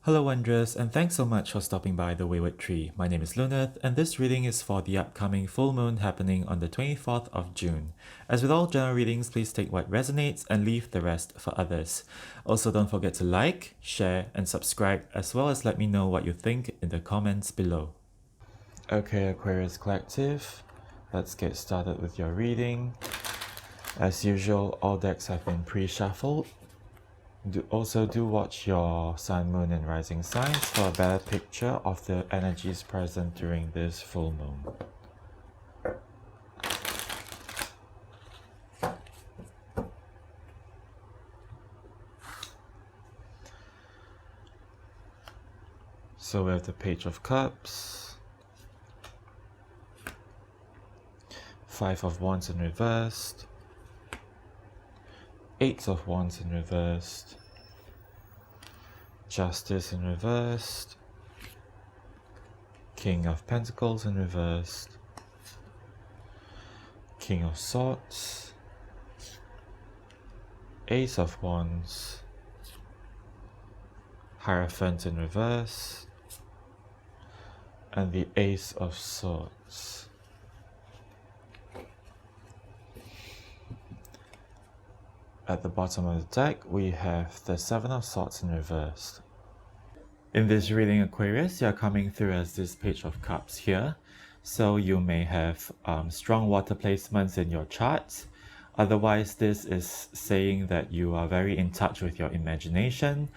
Hello Wanderers, and thanks so much for stopping by the Wayward Tree. My name is Luneth, and this reading is for the upcoming full moon happening on the 24th of June. As with all general readings, please take what resonates and leave the rest for others. Also, don't forget to like, share, and subscribe, as well as let me know what you think in the comments below. Okay, Aquarius Collective, let's get started with your reading. As usual, all decks have been pre-shuffled. Also do watch your sun, moon and rising signs for a better picture of the energies present during this full moon. So we have the Page of Cups, Five of Wands in reversed, Eight of Wands in reversed, Justice in reversed, King of Pentacles in reversed, King of Swords, Ace of Wands, Hierophant in reverse, and the Ace of Swords. At the bottom of the deck, we have the Seven of Swords in reverse. In this reading, Aquarius, you're coming through as this Page of Cups here. So you may have strong water placements in your charts. Otherwise, this is saying that you are very in touch with your imagination,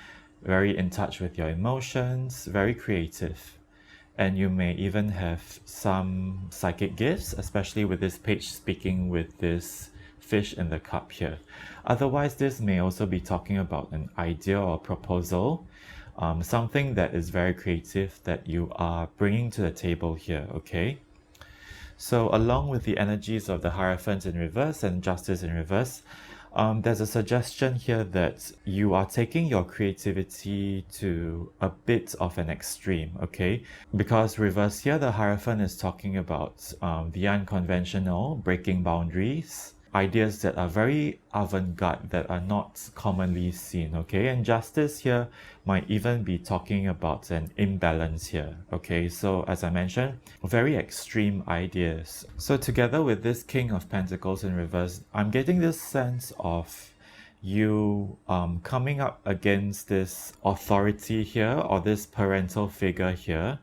very in touch with your emotions, very creative. And you may even have some psychic gifts, especially with this page speaking with this fish in the cup here. Otherwise, this may also be talking about an idea or proposal, something that is very creative that you are bringing to the table here, okay? So along with the energies of the Hierophant in reverse and Justice in reverse, there's a suggestion here that you are taking your creativity to a bit of an extreme, okay? Because reverse here, the Hierophant is talking about the unconventional, breaking boundaries, ideas that are very avant-garde, that are not commonly seen, okay? And Justice here might even be talking about an imbalance here, okay? So as I mentioned, very extreme ideas. So together with this King of Pentacles in reverse, I'm getting this sense of you coming up against this authority here, or this parental figure here,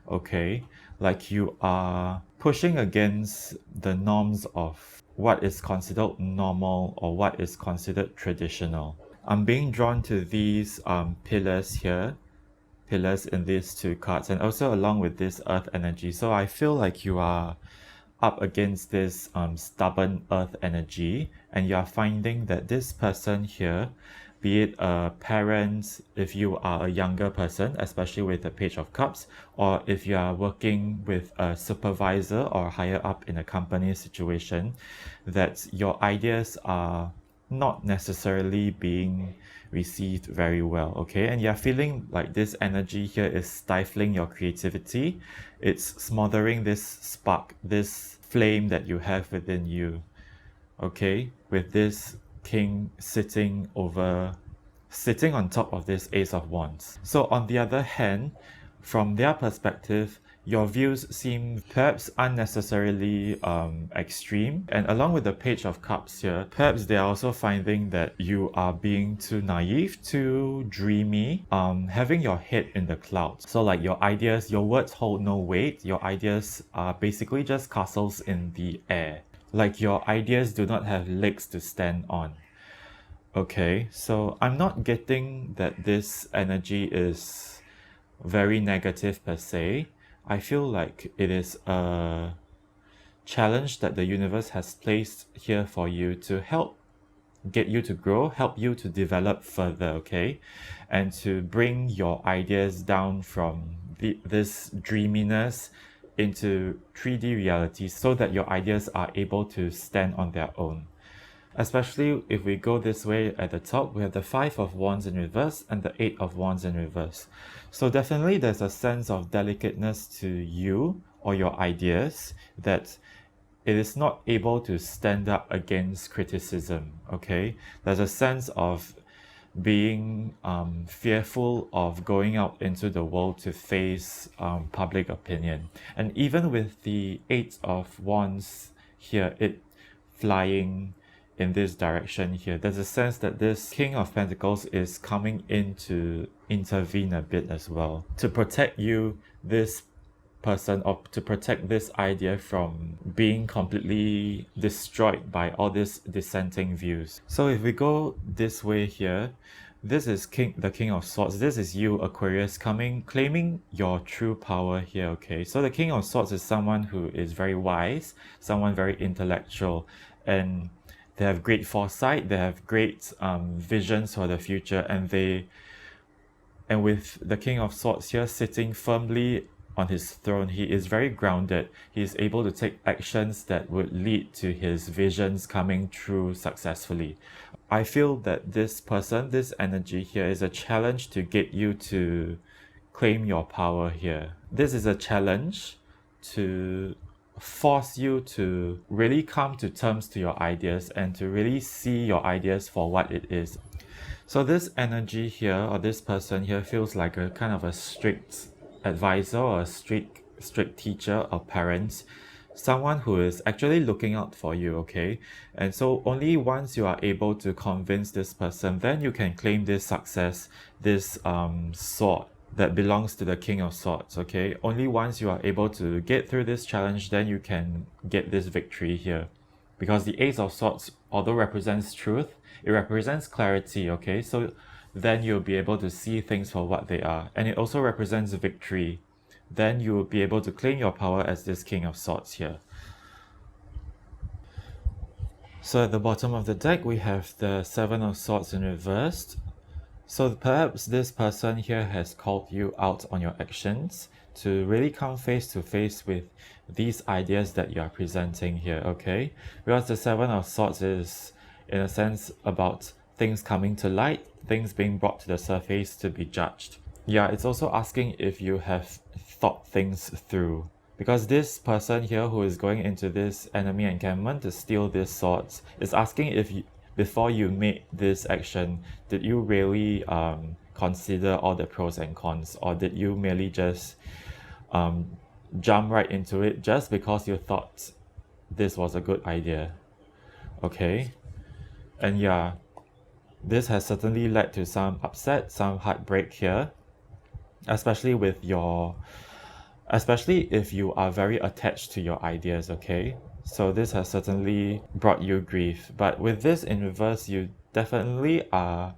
okay? Like you are pushing against the norms of what is considered normal or what is considered traditional. I'm being drawn to these pillars here, pillars in these two cards, and also along with this earth energy. So I feel like you are up against this stubborn earth energy, and you are finding that this person here, be it a parent, if you are a younger person, especially with the Page of Cups, or if you are working with a supervisor or higher up in a company situation, that your ideas are not necessarily being received very well, okay? And you're feeling like this energy here is stifling your creativity. It's smothering this spark, this flame that you have within you, okay? With this King sitting on top of this Ace of Wands. So on the other hand, from their perspective, your views seem perhaps unnecessarily extreme, and along with the Page of Cups here, perhaps they are also finding that you are being too naive, too dreamy, having your head in the clouds. So like your ideas, your words hold no weight, your ideas are basically just castles in the air. Like your ideas do not have legs to stand on. Okay, so I'm not getting that this energy is very negative per se. I feel like it is a challenge that the universe has placed here for you to help get you to grow, help you to develop further, okay? And to bring your ideas down from this dreaminess into 3D reality so that your ideas are able to stand on their own. Especially if we go this way at the top, we have the Five of Wands in reverse and the Eight of Wands in reverse. So definitely there's a sense of delicateness to you or your ideas that it is not able to stand up against criticism, okay? There's a sense of being fearful of going out into the world to face public opinion. And even with the Eight of Wands here, it flying in this direction here, there's a sense that this King of Pentacles is coming in to intervene a bit as well, to protect you, this person, or to protect this idea from being completely destroyed by all these dissenting views. So if we go this way here, this is the King of Swords. This is you, Aquarius, claiming your true power here, okay? So the King of Swords is someone who is very wise, someone very intellectual, and they have great foresight, they have great visions for the future, and with the King of Swords here sitting firmly on his throne, he is very grounded. He is able to take actions that would lead to his visions coming true successfully. I feel that this person, this energy here, is a challenge to get you to claim your power here. This is a challenge to force you to really come to terms to your ideas and to really see your ideas for what it is. So this energy here, or this person here, feels like a kind of a strict advisor or a strict teacher or parent, someone who is actually looking out for you, okay? And so only once you are able to convince this person, then you can claim this success, this sword that belongs to the King of Swords, okay? Only once you are able to get through this challenge, then you can get this victory here. Because the Ace of Swords, although represents truth, it represents clarity, okay? So then you'll be able to see things for what they are. And it also represents victory. Then you will be able to claim your power as this King of Swords here. So at the bottom of the deck, we have the Seven of Swords in reversed. So perhaps this person here has called you out on your actions to really come face to face with these ideas that you are presenting here, okay? Because the Seven of Swords is, in a sense, about things coming to light, things being brought to the surface to be judged. Yeah, it's also asking if you have thought things through. Because this person here who is going into this enemy encampment to steal these swords is asking if you, before you made this action, did you really consider all the pros and cons, or did you merely just jump right into it just because you thought this was a good idea? Okay, and yeah, this has certainly led to some upset, some heartbreak here, especially if you are very attached to your ideas, okay? So this has certainly brought you grief. But with this in reverse, you definitely are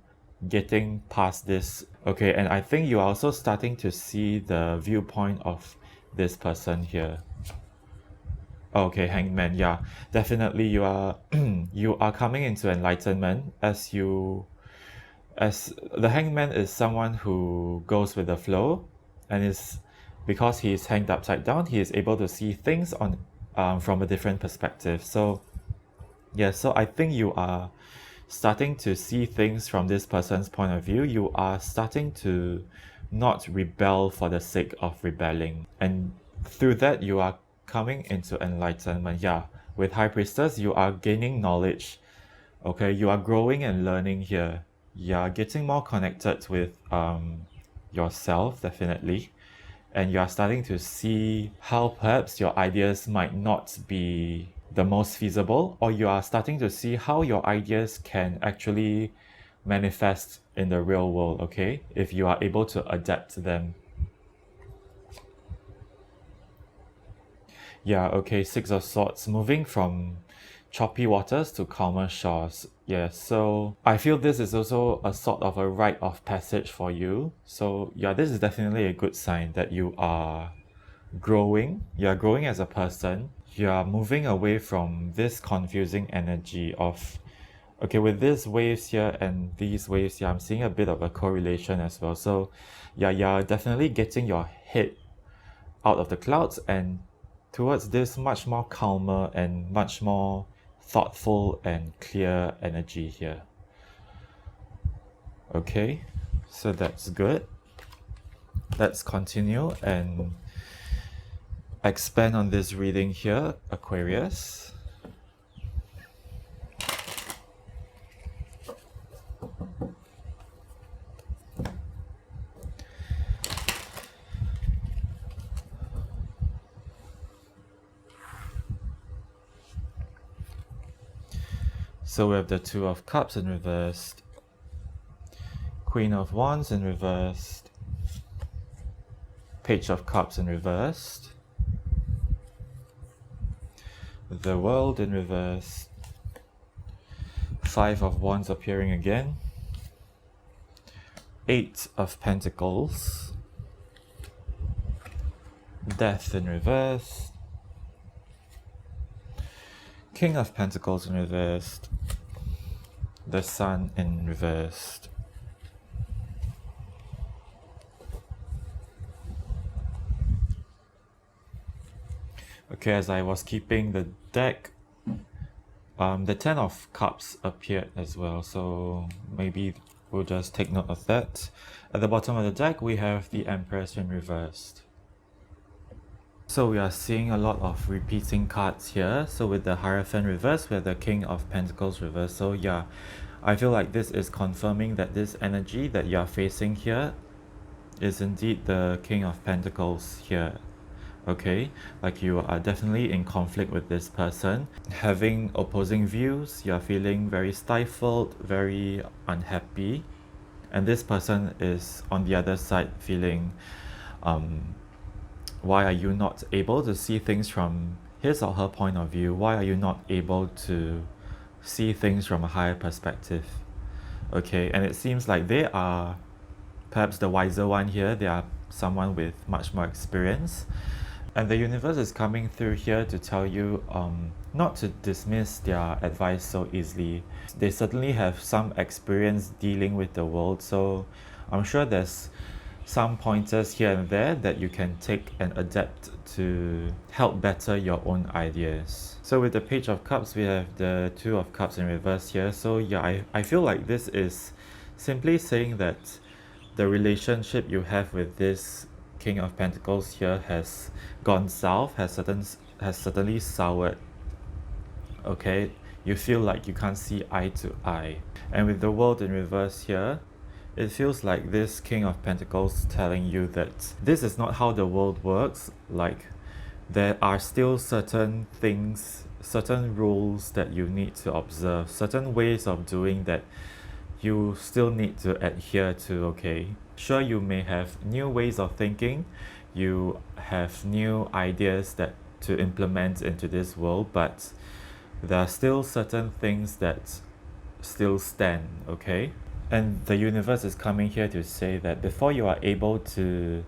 getting past this, okay? And I think you are also starting to see the viewpoint of this person here. Okay, Hangman, yeah, definitely you are you are coming into enlightenment as the Hangman is someone who goes with the flow, and is because he is hanged upside down, he is able to see things on from a different perspective. So yeah, so I think you are starting to see things from this person's point of view. You are starting to not rebel for the sake of rebelling, and through that you are coming into enlightenment. Yeah, with High Priestess, you are gaining knowledge, okay? You are growing and learning here. You are getting more connected with yourself, definitely, and you are starting to see how perhaps your ideas might not be the most feasible, or you are starting to see how your ideas can actually manifest in the real world, okay? If you are able to adapt to them. Yeah, okay, Six of Swords, moving from choppy waters to calmer shores. Yeah, so I feel this is also a sort of a rite of passage for you. So yeah, this is definitely a good sign that you are growing. You are growing as a person. You are moving away from this confusing energy of, okay, with these waves here and these waves here, I'm seeing a bit of a correlation as well. So yeah, you're definitely getting your head out of the clouds and towards this much more calmer and much more thoughtful and clear energy here. Okay, so that's good. Let's continue and expand on this reading here, Aquarius. So we have the Two of Cups in reversed, Queen of Wands in reversed, Page of Cups in reversed, the World in reversed, Five of Wands appearing again, Eight of Pentacles, Death in reverse, King of Pentacles in reversed, the Sun in reversed. Okay, as I was keeping the deck, the Ten of Cups appeared as well, so maybe we'll just take note of that. At the bottom of the deck, we have the Empress in reversed. So we are seeing a lot of repeating cards here. So with the Hierophant reverse, we have the King of Pentacles reverse. So yeah, I feel like this is confirming that this energy that you are facing here is indeed the King of Pentacles here. Okay, like you are definitely in conflict with this person, having opposing views, you're feeling very stifled, very unhappy, and this person is on the other side feeling why are you not able to see things from his or her point of view? Why are you not able to see things from a higher perspective? Okay, and it seems like they are perhaps the wiser one here. They are someone with much more experience. And the universe is coming through here to tell you not to dismiss their advice so easily. They certainly have some experience dealing with the world, so I'm sure there's some pointers here and there that you can take and adapt to help better your own ideas. So with the Page of Cups, we have the Two of Cups in reverse here. So yeah, I feel like this is simply saying that the relationship you have with this King of Pentacles here has gone south, has certainly soured. Okay, you feel like you can't see eye to eye. And with the World in reverse here, it feels like this King of Pentacles telling you that this is not how the world works. Like, there are still certain things, certain rules that you need to observe, certain ways of doing that you still need to adhere to, okay? Sure, you may have new ways of thinking, you have new ideas that to implement into this world, but there are still certain things that still stand, okay? And the universe is coming here to say that before you are able to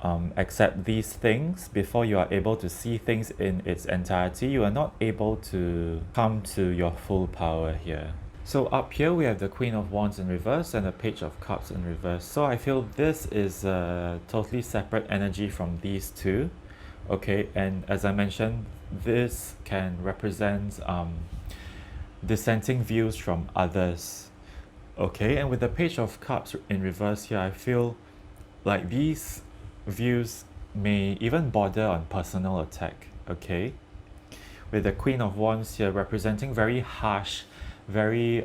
accept these things, before you are able to see things in its entirety, you are not able to come to your full power here. So up here we have the Queen of Wands in reverse and the Page of Cups in reverse. So I feel this is a totally separate energy from these two. Okay, and as I mentioned, this can represent dissenting views from others. Okay, and with the Page of Cups in reverse here, I feel like these views may even border on personal attack. Okay, with the Queen of Wands here representing very harsh, very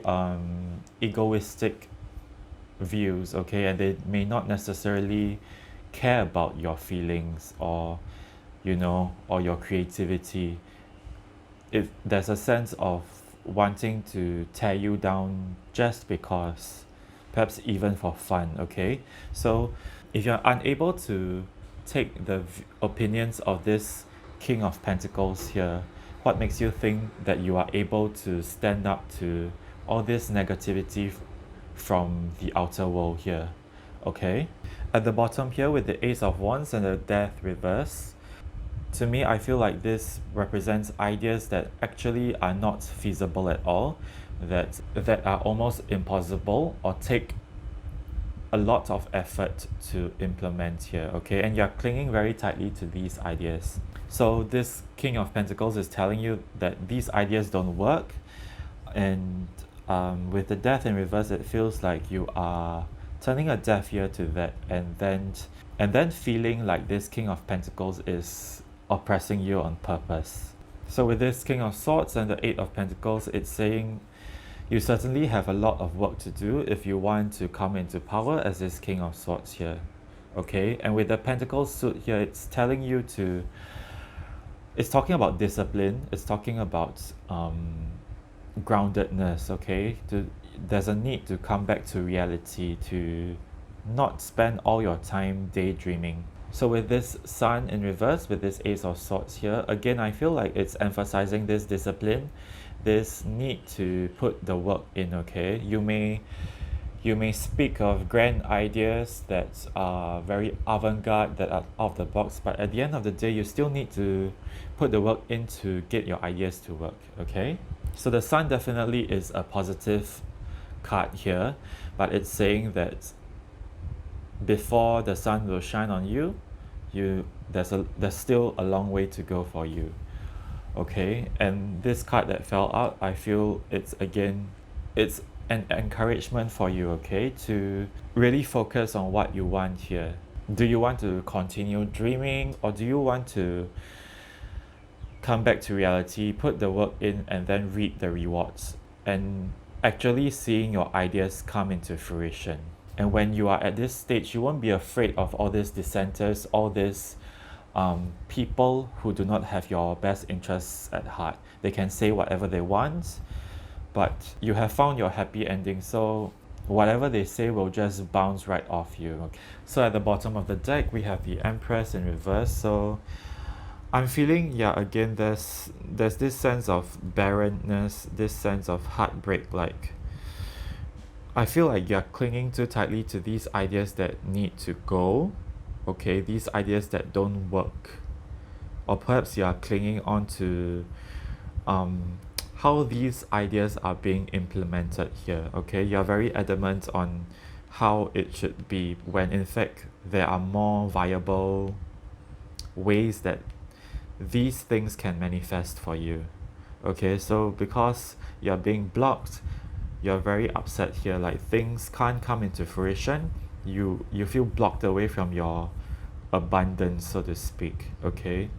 egoistic views, okay, and they may not necessarily care about your feelings or or your creativity. If there's a sense of wanting to tear you down just because, perhaps even for fun, okay? So if you're unable to take the opinions of this King of Pentacles here, what makes you think that you are able to stand up to all this negativity from the outer world here? Okay, at the bottom here with the Ace of Wands and the Death reverse, to me I feel like this represents ideas that actually are not feasible at all, that are almost impossible or take a lot of effort to implement here, okay? And you're clinging very tightly to these ideas. So this King of Pentacles is telling you that these ideas don't work, and with the Death in reverse, it feels like you are turning a deaf ear to that, and then feeling like this King of Pentacles is oppressing you on purpose. So with this King of Swords and the Eight of Pentacles, it's saying you certainly have a lot of work to do if you want to come into power as this King of Swords here, okay? And with the Pentacles suit here, it's telling you it's talking about discipline, it's talking about groundedness, okay? There's a need to come back to reality, to not spend all your time daydreaming. So with this Sun in reverse, with this Ace of Swords here, again, I feel like it's emphasizing this discipline, this need to put the work in, okay? You may speak of grand ideas that are very avant-garde, that are out of the box, but at the end of the day, you still need to put the work in to get your ideas to work, okay? So the Sun definitely is a positive card here, but it's saying that before the sun will shine on you, there's still a long way to go for you, okay? And this card that fell out, I feel it's an encouragement for you, okay, to really focus on what you want here. Do you want to continue dreaming, or do you want to come back to reality, put the work in, and then reap the rewards and actually seeing your ideas come into fruition? And when you are at this stage, you won't be afraid of all these dissenters, all these people who do not have your best interests at heart. They can say whatever they want, but you have found your happy ending, so whatever they say will just bounce right off you. Okay. So at the bottom of the deck, we have the Empress in reverse. So I'm feeling, yeah, again, there's this sense of barrenness, this sense of heartbreak, like I feel like you're clinging too tightly to these ideas that need to go, okay, these ideas that don't work. Or perhaps you're clinging on to how these ideas are being implemented here, okay? You're very adamant on how it should be, when in fact there are more viable ways that these things can manifest for you, okay? So because you're being blocked, you're very upset here, like things can't come into fruition, you feel blocked away from your abundance, so to speak, okay?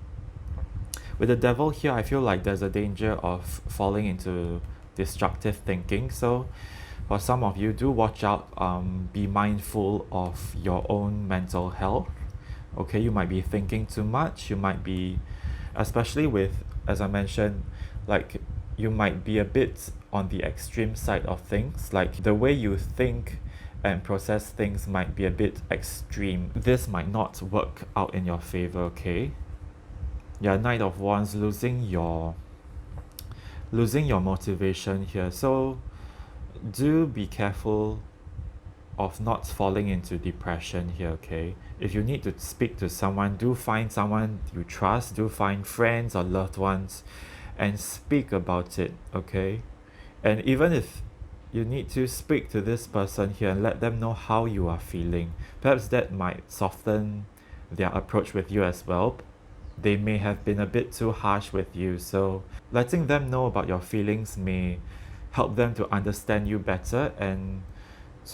With the Devil here, I feel like there's a danger of falling into destructive thinking, so for some of you, do watch out, be mindful of your own mental health, okay? You might be thinking too much, you might be, especially with, as I mentioned, like you might be a bit on the extreme side of things, like the way you think and process things might be a bit extreme. This might not work out in your favor, okay? Yeah, Knight of Wands, losing your motivation here, so do be careful of not falling into depression here, okay? If you need to speak to someone, do find someone you trust, do find friends or loved ones and speak about it, okay? And even if you need to speak to this person here and let them know how you are feeling, perhaps that might soften their approach with you as well. They may have been a bit too harsh with you, so letting them know about your feelings may help them to understand you better and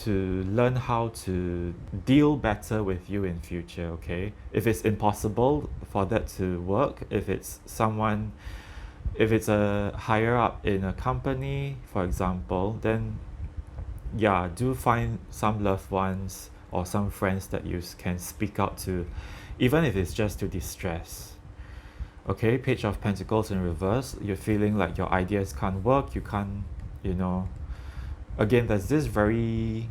to learn how to deal better with you in future, okay? If it's impossible for that to work, if it's a higher up in a company, for example, then yeah, do find some loved ones or some friends that you can speak out to, even if it's just to distress. Okay, Page of Pentacles in reverse, you're feeling like your ideas can't work, you can't, again, there's this very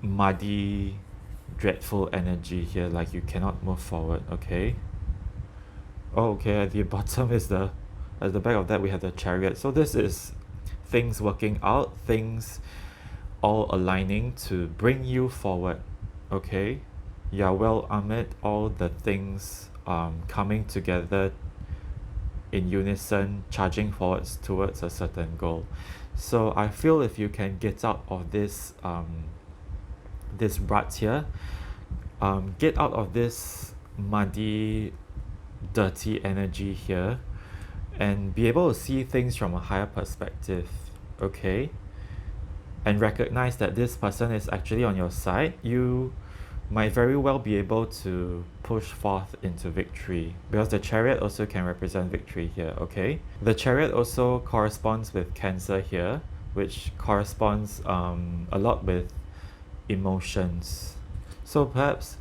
muddy, dreadful energy here, like you cannot move forward, okay? Oh, okay, at the bottom is at the back of that we have the Chariot. So this is things working out, things all aligning to bring you forward, okay? Yeah, well, amid all the things coming together in unison, charging forwards towards a certain goal. So I feel if you can get out of this rut here, get out of this muddy, dirty energy here, and be able to see things from a higher perspective, okay? And recognize that this person is actually on your side. You might very well be able to push forth into victory, because the Chariot also can represent victory here, okay? The Chariot also corresponds with Cancer here, which corresponds a lot with emotions. So perhaps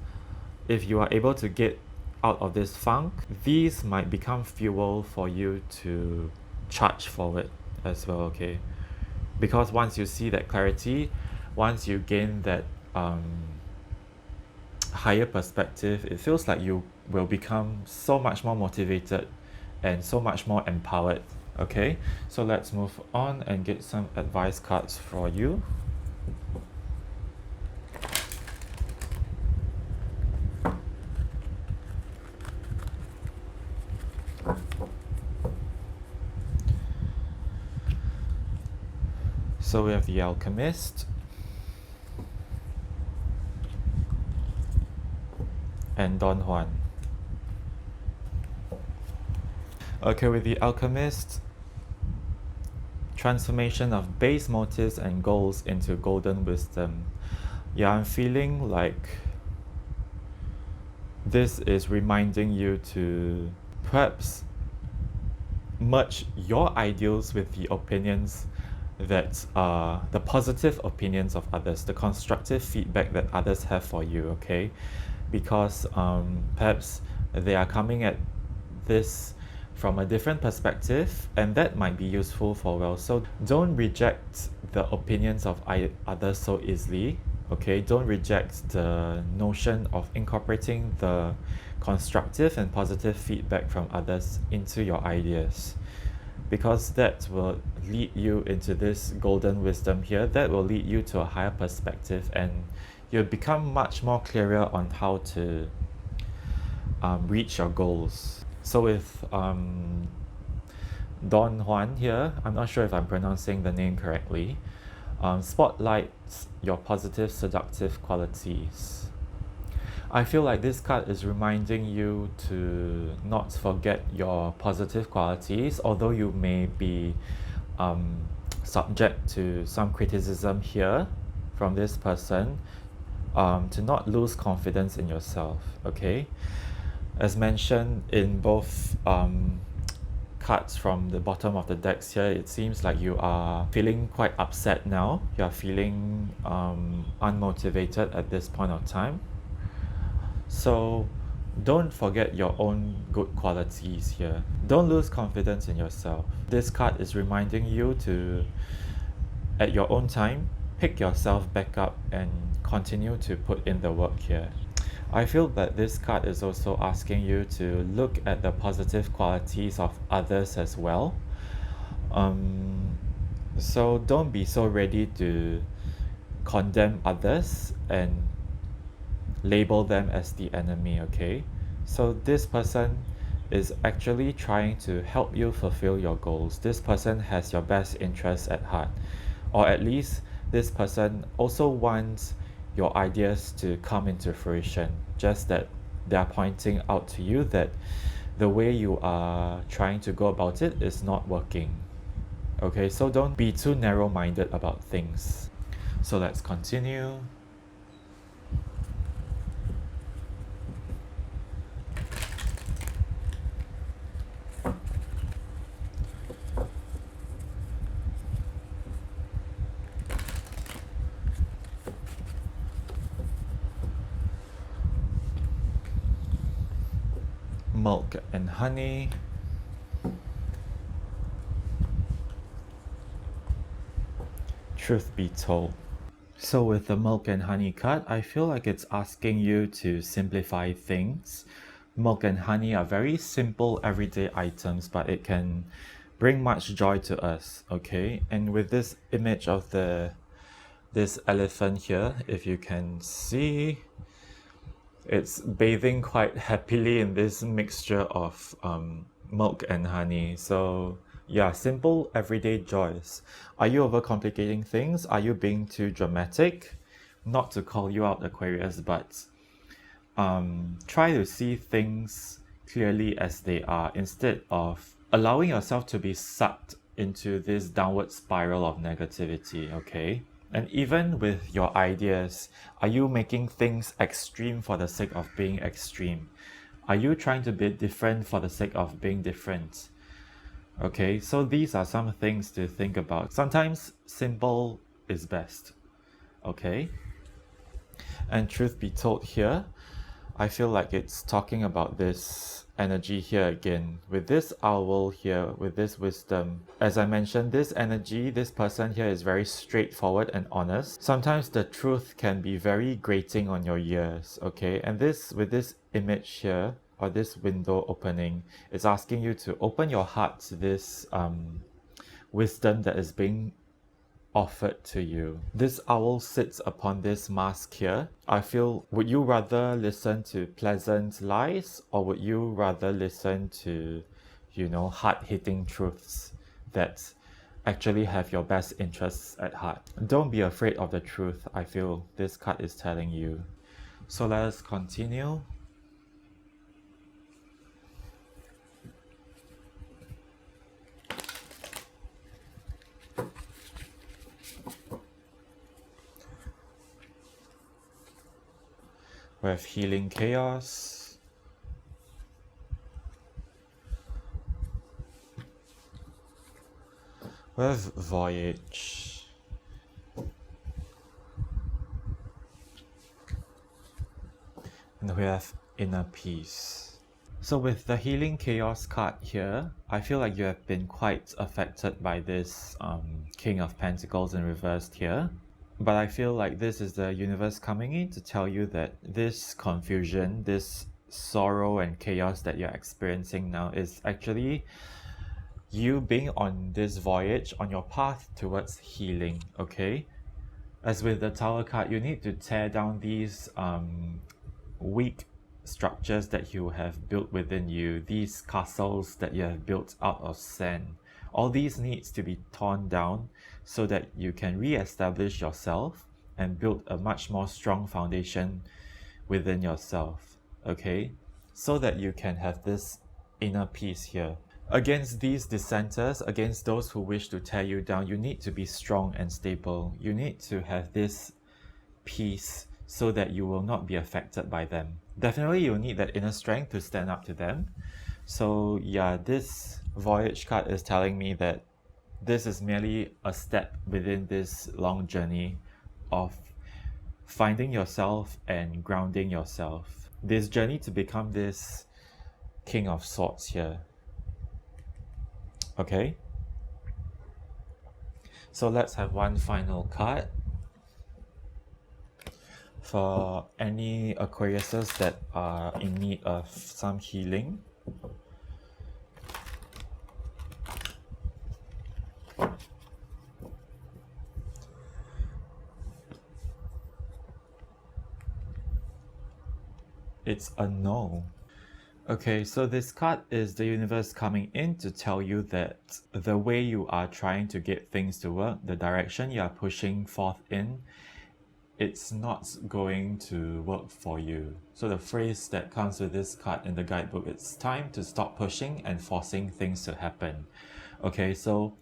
if you are able to get out of this funk, these might become fuel for you to charge forward. as well, okay? Because once you see that clarity, once you gain that higher perspective, it feels like you will become so much more motivated and so much more empowered. Okay, so let's move on and get some advice cards for you. So we have the Alchemist and Don Juan. Okay, with the Alchemist, transformation of base motives and goals into golden wisdom. Yeah, I'm feeling like this is reminding you to perhaps merge your ideals with the opinions that are the positive opinions of others, the constructive feedback that others have for you, okay? Because perhaps they are coming at this from a different perspective, and that might be useful for well. So don't reject the opinions of others so easily, okay? Don't reject the notion of incorporating the constructive and positive feedback from others into your ideas, because that will lead you into this golden wisdom here. That will lead you to a higher perspective, and you'll become much more clearer on how to reach your goals. So with Don Juan here, I'm not sure if I'm pronouncing the name correctly, spotlights your positive seductive qualities. I feel like this card is reminding you to not forget your positive qualities, although you may be subject to some criticism here from this person, to not lose confidence in yourself, okay? As mentioned in both cards from the bottom of the decks here, it seems like you are feeling quite upset now. You are feeling unmotivated at this point of time. So don't forget your own good qualities here. Don't lose confidence in yourself. This card is reminding you to, at your own time, pick yourself back up and continue to put in the work here. I feel that this card is also asking you to look at the positive qualities of others as well. So don't be so ready to condemn others and label them as the enemy, okay? So this person is actually trying to help you fulfill your goals. This person has your best interests at heart, or at least this person also wants your ideas to come into fruition, just that they are pointing out to you that the way you are trying to go about it is not working. Okay, so don't be too narrow-minded about things. So let's continue. Milk and honey. Truth be told. So with the milk and honey card, I feel like it's asking you to simplify things. Milk and honey are very simple everyday items, but it can bring much joy to us, okay? And with this image of this elephant here, if you can see, it's bathing quite happily in this mixture of milk and honey. So yeah, simple everyday joys. Are you overcomplicating things? Are you being too dramatic? Not to call you out, Aquarius, but try to see things clearly as they are, instead of allowing yourself to be sucked into this downward spiral of negativity, okay? And even with your ideas, are you making things extreme for the sake of being extreme? Are you trying to be different for the sake of being different? Okay, so these are some things to think about. Sometimes simple is best, okay? And truth be told here, I feel like it's talking about this energy here again. With this owl here, with this wisdom. As I mentioned, this energy, this person here is very straightforward and honest. Sometimes the truth can be very grating on your ears, okay? And this, with this image here, or this window opening, is asking you to open your heart to this wisdom that is being offered to you. This owl sits upon this mask here. I feel, would you rather listen to pleasant lies, or would you rather listen to, you know, hard-hitting truths that actually have your best interests at heart? Don't be afraid of the truth, I feel this card is telling you. So let us continue. We have healing chaos. We have voyage. And we have inner peace. So with the healing chaos card here, I feel like you have been quite affected by this King of Pentacles in reversed here. But I feel like this is the universe coming in to tell you that this confusion, this sorrow and chaos that you're experiencing now is actually you being on this voyage, on your path towards healing, okay? As with the Tower card, you need to tear down these weak structures that you have built within you, these castles that you have built out of sand. All these needs to be torn down so that you can re-establish yourself and build a much more strong foundation within yourself, okay? So that you can have this inner peace here. Against these dissenters, against those who wish to tear you down, you need to be strong and stable. You need to have this peace so that you will not be affected by them. Definitely you'll need that inner strength to stand up to them. So yeah, this voyage card is telling me that this is merely a step within this long journey of finding yourself and grounding yourself. This journey to become this King of Swords here. Okay? So let's have one final card for any Aquariuses that are in need of some healing. It's a no. Okay, so this card is the universe coming in to tell you that the way you are trying to get things to work, the direction you are pushing forth in, it's not going to work for you. So the phrase that comes with this card in the guidebook, it's time to stop pushing and forcing things to happen. Okay, so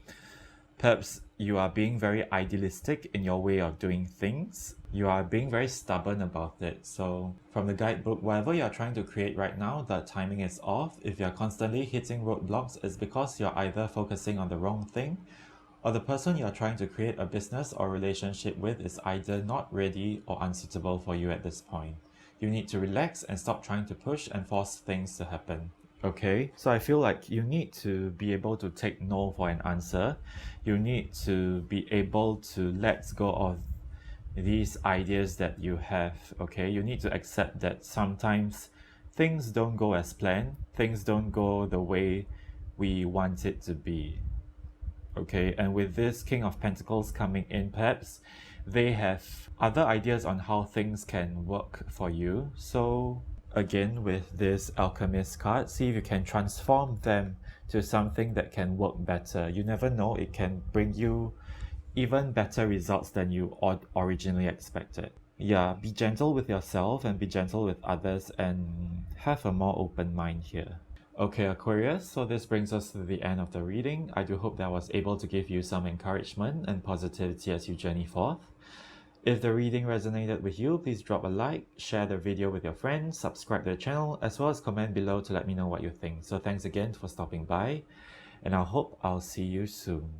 perhaps you are being very idealistic in your way of doing things. You are being very stubborn about it. So from the guidebook, whatever you're trying to create right now, the timing is off. If you're constantly hitting roadblocks, it's because you're either focusing on the wrong thing, or the person you're trying to create a business or relationship with is either not ready or unsuitable for you at this point. You need to relax and stop trying to push and force things to happen. Okay, so I feel like you need to be able to take no for an answer. You need to be able to let go of these ideas that you have, okay? You need to accept that sometimes things don't go as planned, things don't go the way we want it to be, okay? And with this King of Pentacles coming in, perhaps they have other ideas on how things can work for you. So again, with this Alchemist card, see if you can transform them to something that can work better. You never know, it can bring you even better results than you originally expected. Yeah, be gentle with yourself and be gentle with others and have a more open mind here. Okay, Aquarius, so this brings us to the end of the reading. I do hope that I was able to give you some encouragement and positivity as you journey forth. If the reading resonated with you, please drop a like, share the video with your friends, subscribe to the channel, as well as comment below to let me know what you think. So thanks again for stopping by, and I hope I'll see you soon.